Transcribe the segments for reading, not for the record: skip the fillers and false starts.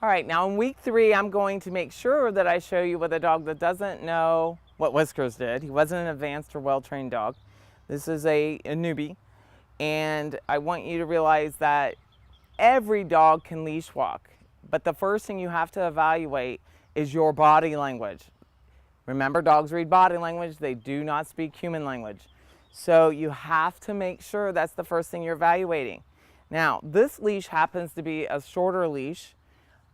All right, now in week 3, I'm going to make sure that I show you with a dog that doesn't know what Whiskers did. He wasn't an advanced or well-trained dog. This is a newbie, and I want you to realize that every dog can leash walk, but the first thing you have to evaluate is your body language. Remember, dogs read body language, they do not speak human language. So you have to make sure that's the first thing you're evaluating. Now, this leash happens to be a shorter leash.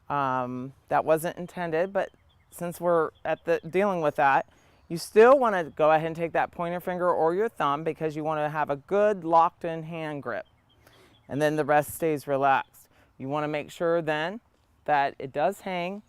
That wasn't intended, but since we're dealing with that, you still want to go ahead and take that pointer finger or your thumb because you want to have a good locked in hand grip. And then the rest stays relaxed. You want to make sure then that it does hang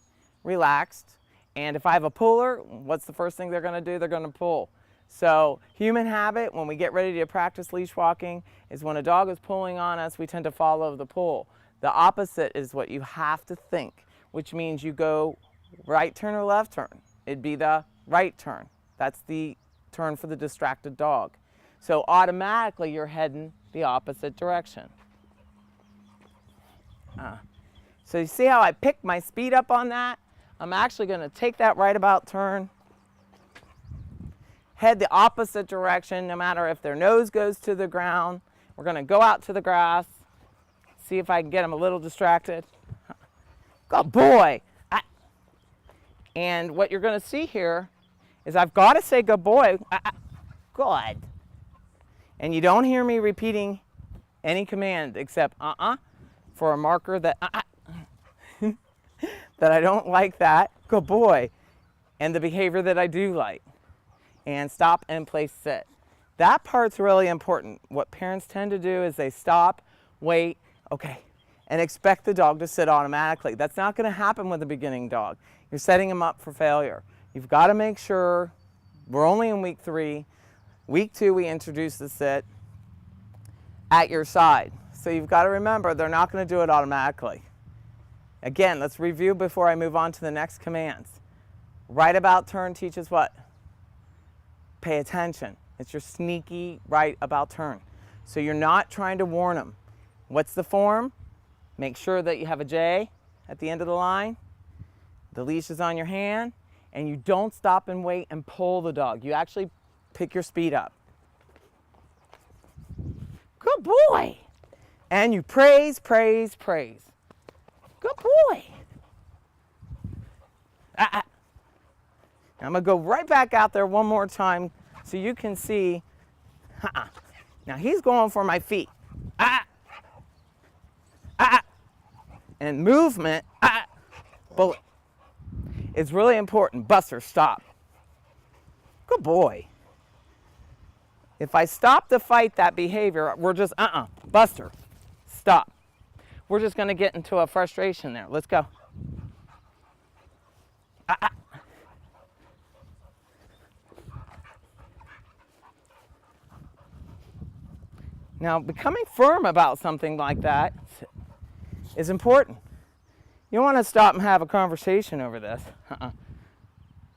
relaxed. And if I have a puller, what's the first thing they're going to do? They're going to pull. So human habit when we get ready to practice leash walking is when a dog is pulling on us, we tend to follow the pull. The opposite is what you have to think, which means you go right turn or left turn. It'd be the right turn. That's the turn for the distracted dog. So automatically you're heading the opposite direction. So you see how I picked my speed up on that? I'm actually going to take that right about turn, head the opposite direction no matter if their nose goes to the ground. We're going to go out to the grass. See if I can get him a little distracted. Good boy. And what you're going to see here is I've got to say good boy. Good. And you don't hear me repeating any command except for a marker that that I don't like that. Good boy. And the behavior that I do like. And stop and place sit. That part's really important. What parents tend to do is they stop, wait, okay, and expect the dog to sit automatically. That's not going to happen with a beginning dog. You're setting him up for failure. You've got to make sure, we're only in week 3. Week 2, we introduce the sit at your side. So you've got to remember, they're not going to do it automatically. Again, let's review before I move on to the next commands. Right about turn teaches what? Pay attention. It's your sneaky right about turn. So you're not trying to warn them. What's the form? Make sure that you have a J at the end of the line. The leash is on your hand, and you don't stop and wait and pull the dog. You actually pick your speed up. Good boy. And you praise, praise, praise. Good boy. I'm going to go right back out there one more time so you can see. Now he's going for my feet. And movement, bullet. It's really important. Buster, stop. Good boy. If I stop to fight that behavior, we're just, Buster, stop. We're just going to get into a frustration there. Let's go. Now, becoming firm about something like that is important. You want to stop and have a conversation over this.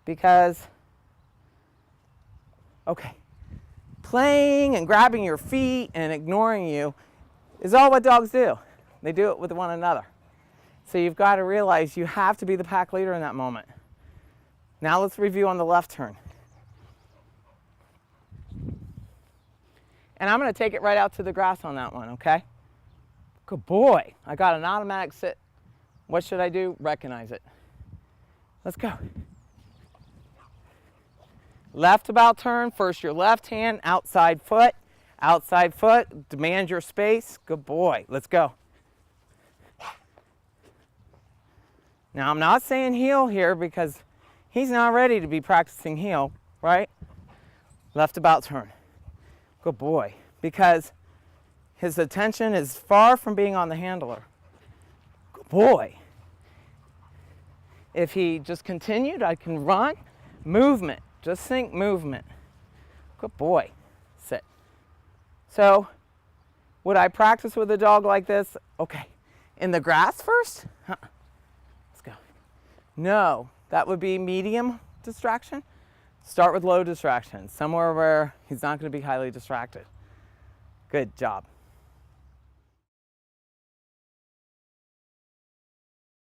Because, okay, playing and grabbing your feet and ignoring you is all what dogs do. They do it with one another. So you've got to realize you have to be the pack leader in that moment. Now let's review on the left turn. And I'm going to take it right out to the grass on that one, okay? Good boy. I got an automatic sit. What should I do? Recognize it. Let's go. Left about turn. First your left hand, outside foot. Outside foot. Demand your space. Good boy. Let's go. Now I'm not saying heel here because he's not ready to be practicing heel, right? Left about turn. Good boy. Because his attention is far from being on the handler. Good boy. If he just continued, I can run. Movement. Just think movement. Good boy. Sit. So, would I practice with a dog like this? Okay. In the grass first? Let's go. No. That would be medium distraction. Start with low distraction. Somewhere where he's not going to be highly distracted. Good job.